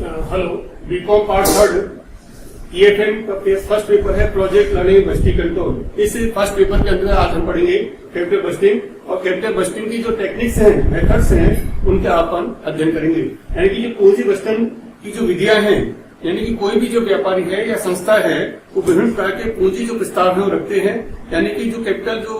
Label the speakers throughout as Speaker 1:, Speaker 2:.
Speaker 1: Hello, BCom part third EFM का first paper है project learning budgeting control. इस first paper के अंदर आज हम पढ़ेंगे कैपिटल बस्टिंग और कैपिटल बस्टिंग की जो टेक्निक्स हैं, मेथड्स हैं, उनके अपन अध्ययन करेंगे। यानी कि ये पूंजी बस्टन की जो विधियां हैं, यानी कि कोई भी जो व्यापारी है या संस्था है वो विभिन्न प्रकार के पूंजी जो प्रस्ताव है वो रखते हैं। यानी कि जो कैपिटल जो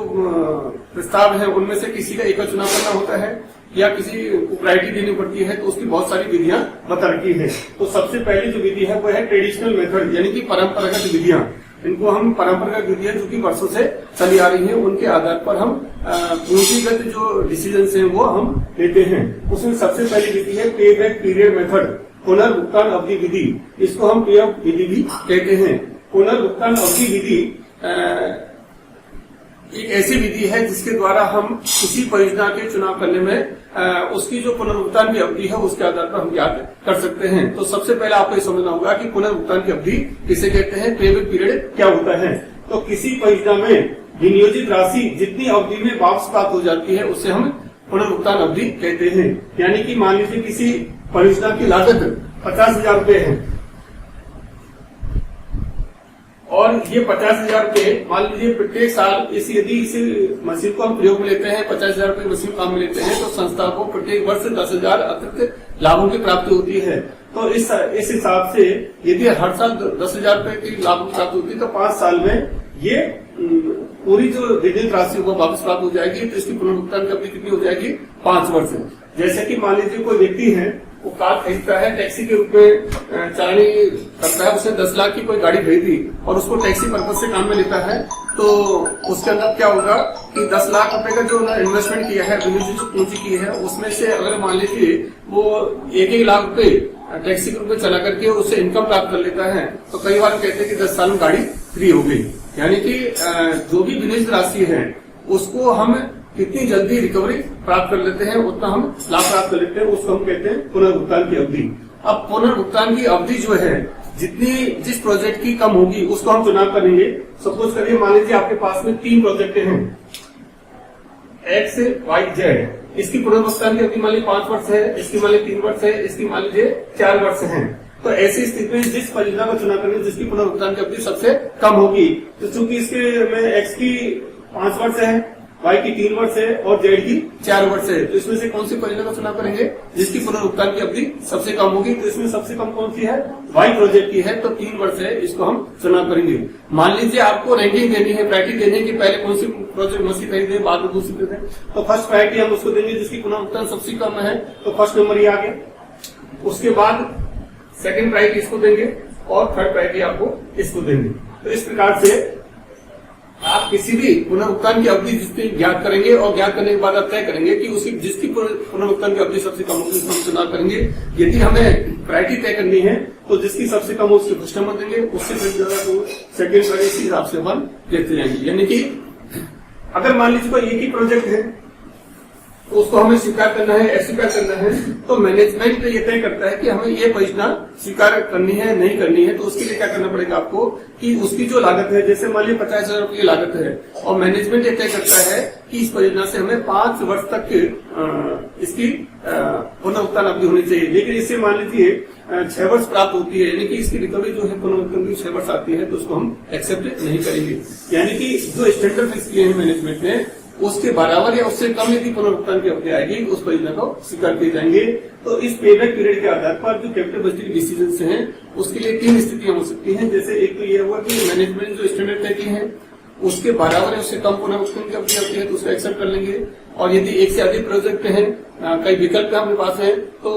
Speaker 1: प्रस्ताव है उनमें से किसी का एक का चुनाव करना होता है या किसी को प्रायोरिटी देनी पड़ती है, तो उसकी बहुत सारी विधियां बता रखी है। तो सबसे पहली जो विधि है वो है ट्रेडिशनल मेथड, यानी कि परंपरागत विधियां। इनको हम परंपरागत विधियां जो कि वर्षों से चली आ रही है, उनके आधार पर हम पूंजीगत जो डिसीजन है वो हम लेते हैं। उसमें सबसे पहली विधि है पे बैक पीरियड मेथड, पुनर्भुगतान अवधि विधि। इसको हम पे अप विधि भी कहते हैं। पुनर्भुगतान अवधि विधि एक ऐसी विधि है जिसके द्वारा हम किसी परियोजना के चुनाव करने में उसकी जो पुनर्भुगतान की अवधि है उसके आधार पर हम ज्ञात कर सकते हैं। तो सबसे पहले आपको ये समझना होगा कि पुनर्भुगतान की अवधि किसे कहते हैं, पे बैक पीरियड क्या होता है। तो किसी परियोजना में विनियोजित राशि जितनी अवधि में वापस प्राप्त हो जाती है उसे हम पुनर्भुगतान अवधि कहते हैं। यानी कि मान लीजिए किसी परियोजना की लागत 50,000 रुपए है और ये 50,000 रुपए मान लीजिए प्रत्येक साल यदि इस मशीन को हम प्रयोग में लेते हैं, 50,000 रुपए मशीन काम में लेते हैं, तो संस्था को प्रत्येक वर्ष 10,000 अतिरिक्त लाभों की प्राप्ति होती है। तो इस हिसाब से यदि हर साल 10,000 रुपए की लाभ की प्राप्ति होती है तो 5 साल में ये पूरी जो विनियोजित राशि वो वापस प्राप्त हो जाएगी। तो इसकी पुनर्भुगतान की अवधि कितनी हो जाएगी, 5 वर्ष। जैसे कि मान लीजिए कोई व्यक्ति है वो कार खरीदता है, टैक्सी के रूप में चालानी करता है, उसने 10 लाख की कोई गाड़ी खरीदी और उसको टैक्सी पर्पज से काम में लेता है, तो उसके अंदर क्या होगा कि 10 लाख रुपए का जो इन्वेस्टमेंट किया है, विनियोजित पूंजी की है, उसमें से अगर मान लीजिए वो 1-1 लाख रुपए टैक्सी के रूप में चला करके उससे इनकम प्राप्त कर लेता है, तो कई बार कहते हैं कि 10 साल में गाड़ी फ्री हो गई। यानी कि जो भी विनियोजित राशि है उसको हम कितनी जल्दी रिकवरी प्राप्त कर लेते हैं उतना हम लाभ प्राप्त कर लेते हैं, उसको हम कहते हैं पुनर्भुगतान की अवधि। अब पुनर्भुगतान की अवधि जो है जिस प्रोजेक्ट की कम होगी उसको हम चुनाव करेंगे। सपोज करिए मान लीजिए आपके पास में 3 प्रोजेक्ट हैं X, Y, Z। इसकी पुनर्भुगतान की अवधि मान लीजिए 5 वर्ष है, इसकी मान लीजिए 3 वर्ष है, इसकी मान लीजिए 4 वर्ष है। तो ऐसी स्थिति में जिस परियोजना को चुनाव करेंगे जिसकी पुनर्भुगतान की अवधि सबसे कम होगी, तो चूंकि इसके में X की 5 वर्ष है, Y की 3 वर्ष है और Z की 4 वर्ष है, तो इसमें से कौन सी परियोजना का चुनाव करेंगे जिसकी पुनर्भुगतान की अवधि सबसे कम होगी। तो इसमें सबसे कम कौन सी है, Y प्रोजेक्ट की है, तो 3 वर्ष है, इसको हम चुनाव करेंगे। मान लीजिए आपको रैंकिंग देनी है, प्रायोरिटी देनी है कि पहले कौन सी प्रोजेक्ट मशीन खरीदे, बाद में दूसरी खरीदे, तो फर्स्ट प्रायोरिटी हम उसको देंगे जिसकी पुनर्भुगतान सबसे कम है, तो फर्स्ट नंबर ही आ गया। उसके बाद सेकंड प्रायोरिटी इसको देंगे और थर्ड प्रायोरिटी आपको इसको देंगे। तो इस प्रकार से आप किसी भी पुनर्भुगतान की अवधि जिसकी ज्ञात करेंगे और ज्ञात करने के बाद आप तय करेंगे कि उसकी जिसकी पुनर्भुगतान की अवधि सबसे कम होगी उसको हम चुनाव करेंगे। यदि हमें प्रायोरिटी तय करनी है तो जिसकी सबसे कम हो उसके फर्स्ट नंबर देंगे, उससे ज्यादा तो सेकेंड प्रायोरिटी, इसी हिसाब से हम देखते जाएंगे। यानी कि अगर मान लीजिए कोई एक ही प्रोजेक्ट है तो उसको हमें स्वीकार करना है, अस्वीकार करना है, तो मैनेजमेंट ये तय करता है कि हमें ये परियोजना स्वीकार करनी है नहीं करनी है। तो उसके लिए क्या करना पड़ेगा आपको कि उसकी जो लागत है, जैसे मान लीजिए 50,000 रुपये की लागत है और मैनेजमेंट ये तय करता है कि इस परियोजना से हमें 5 वर्ष तक इसकी पुनर्भुगतान अवधि होनी चाहिए। लेकिन इससे मान लीजिए 6 वर्ष प्राप्त होती है, यानी कि इसकी रिकवरी जो है पुनर्भुगतान की 6 वर्ष आती है, तो उसको हम एक्सेप्ट नहीं करेंगे। यानी कि जो स्टैंडर्ड फिक्स किए हैं मैनेजमेंट ने उसके बराबर या उससे कम यदि पुनर्भुगतान की अवधि आएगी उस परियोजना को स्वीकार किए जाएंगे। तो इस पेबैक पीरियड के आधार पर जो कैपिटल बजटिंग डिसीजन हैं उसके लिए 3 स्थितियां हो सकती हैं। जैसे एक तो यह हुआ कि मैनेजमेंट जो स्टैंडर्ड तय की है उसके बराबर या उससे कम पुनर्भुगतान की अवधि आती है तो उसको एक्सेप्ट कर लेंगे। और यदि एक से अधिक प्रोजेक्ट है, कई विकल्प हमारे पास है, तो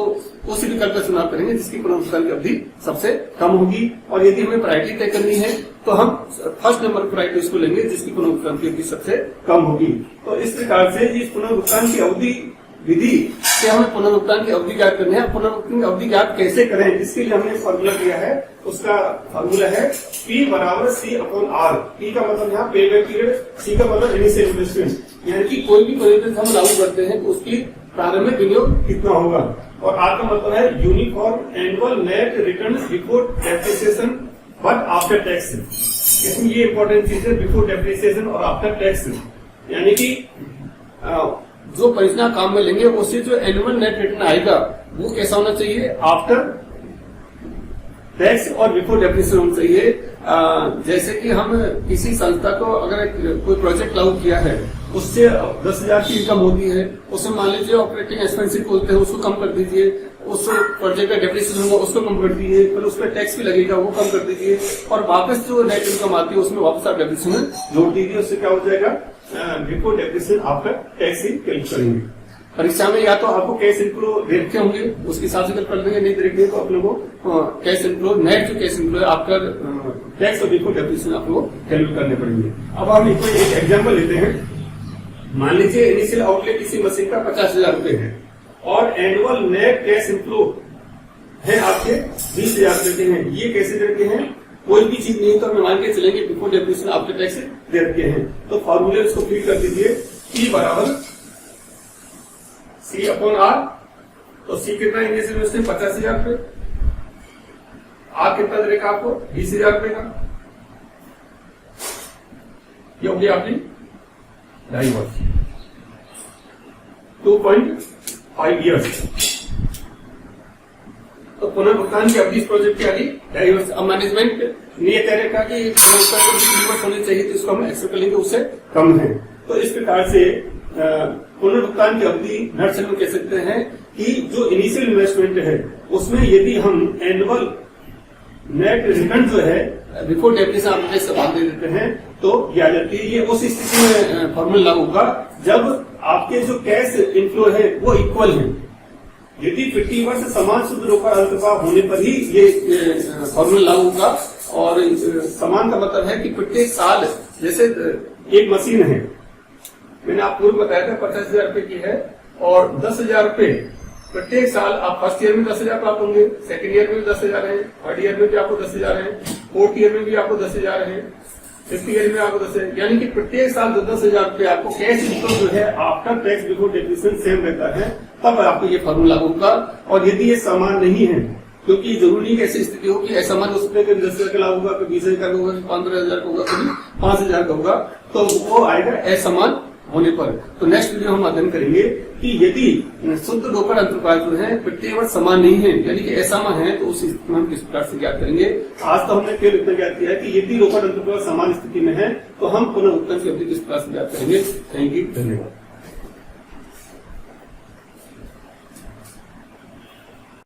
Speaker 1: उसी विकल्प का चुनाव करेंगे जिसकी पुनर्भुगतान की अवधि सबसे कम होगी। और यदि हमें प्रायोरिटी तय करनी है तो हम फर्स्ट नंबर प्रायोरिटी उसको लेंगे जिसकी पुनर्भुगतान की अवधि सबसे कम होगी। तो इस प्रकार से इस पुनर्भुगतान की अवधि विधि से हमें पुनर्भुगतान की अवधि ज्ञात करनी है। पुनर्भुगतान की अवधि ज्ञात कैसे करें, इसके लिए हमने फॉर्मूला दिया है। उसका फॉर्मूला है P बराबर C/R। P का मतलब यहाँ पे बैक पीरियड, C का मतलब इनिशियल इन्वेस्टमेंट। यानी कि कोई भी परियोजना हम लागू करते हैं तो उसकी प्रारंभिक विनियोग कितना होगा। और R का मतलब है uniform annual net return before depreciation but after tax. इसमें ये इंपॉर्टेंट चीज है, बिफोर डेप्रिसिएशन और आफ्टर टैक्स। यानी कि जो परियोजना काम में लेंगे उससे जो एनुअल नेट रिटर्न आएगा वो कैसा होना चाहिए, आफ्टर टैक्स और बिफोर डेफिनेशन होना चाहिए। जैसे कि हम किसी संस्था को अगर कोई प्रोजेक्ट लागू किया है, उससे 10,000 की इनकम होती है, उसमें मान लीजिए ऑपरेटिंग एक्सपेंसिव बोलते हैं, उसको कम कर दीजिए, उस प्रोजेक्ट का डेप्रिसिएशन होगा उसको कम कर दीजिए, फिर उस पर टैक्स भी लगेगा वो कम कर दीजिए, और वापस जो नेट इनकम आती है उसमें वापस आप डेप्रिसिएशन जोड़ दीजिए। उससे क्या हो जाएगा, बिफोर डेप्रिसिएशन आपका टैक्स ही कैलकुलेट करेंगे। परीक्षा में या तो आपको कैश इनफ्लो दे रखे होंगे, उसके हिसाब से कर देंगे, नहीं दे रखे तो अपने को कैश इनफ्लो, नेट जो कैश इनफ्लो है आपका टैक्स और बिफोर डेप्रिसिएशन आपको कैलकुलेट करने पड़ेंगे। अब हम एक एग्जाम्पल लेते हैं। मान लीजिए इनिशियल आउटले किसी मशीन का 50,000 रुपए है और एनुअल नेट कैश इनफ्लो है आपके 20,000 रुपए के हैं। ये कैसे दे रखे हैं, कोई भी चीज नहीं तो हमें मान के चलेंगे बिफोर डेप्रिसिएशन आफ्टर टैक्स दे रखे हैं। तो फॉर्मूले उसको फिल कर दीजिए, P बराबर C अपॉन R। तो C कितना इनिशियल इन्वेस्टमेंट 50,000 रुपए, R कितना दे रखा आपको 20,000 रुपए का, ये हो गया आपकी 2.5 वर्ष, 2.5 ईयर्स। तो पुनर्भुगतान की अवधि इस प्रोजेक्ट की अवधि 2.5 वर्ष। अब मैनेजमेंट ने यह तय रखा कि पुनर्भुगतान होने चाहिए, तो इसको हम एक्सेप्ट करेंगे, उससे कम है। तो इस प्रकार से पुनर्भुगतान की अवधि नर्सरी में कह सकते हैं कि जो इनिशियल इन्वेस्टमेंट है उसमें यदि हम एनुअल नेट रिटर्न जो है बिफोर डेप्रिसिएशन आपने सवाल दे देते हैं तो ये आ जाती है। ये उस स्थिति में फॉर्मूला लागू होगा जब आपके जो कैश इनफ्लो है वो इक्वल है। यदि प्रति वर्ष समान शुद्ध रोकड़ अंतर्भाव होने पर ही ये फॉर्मूला लागू होगा। और समान का मतलब है कि प्रत्येक साल, जैसे एक मशीन है, मैंने आप पूर्व बताया था 50,000 रुपए की है और 10,000 रुपए प्रत्येक साल आप फर्स्ट ईयर में 10,000 प्राप्त होंगे, सेकंड ईयर में भी 10,000 है, थर्ड ईयर में भी आपको 10,000 है, फोर्थ ईयर में भी आपको 10,000 है, फिफ्थ ईयर में आपको 10,000, यानी कि प्रत्येक साल 10,000 रुपए आपको कैश इनफ्लो जो है after tax before depreciation same रहता है। तब आपको ये फॉर्मूला होगा। और यदि ये समान नहीं है, क्योंकि जरूरी नहीं कैसी स्थिति हो कि ऐसा मान उसमें 10,000 का लाभ होगा, कभी 20,000 का होगा, 15,000 का होगा, कभी 5,000 का होगा, तो वो आएगा असमान होने पर। तो नेक्स्ट वीडियो हम अध्ययन करेंगे कि यदि शुद्ध रोकड़ अंतर्पाल जो है प्रत्येक वर्ष समान नहीं है, यानी कि असमान है, तो उस स्थिति में हम किस प्रकार से ज्ञात करेंगे। आज तो हमने केवल इतना ज्ञात किया है कि यदि रोकड़ अंतर्पाल समान स्थिति में है तो हम पुनर्भुगतान की अवधि किस प्रकार से ज्ञात करेंगे। थैंक यू, धन्यवाद।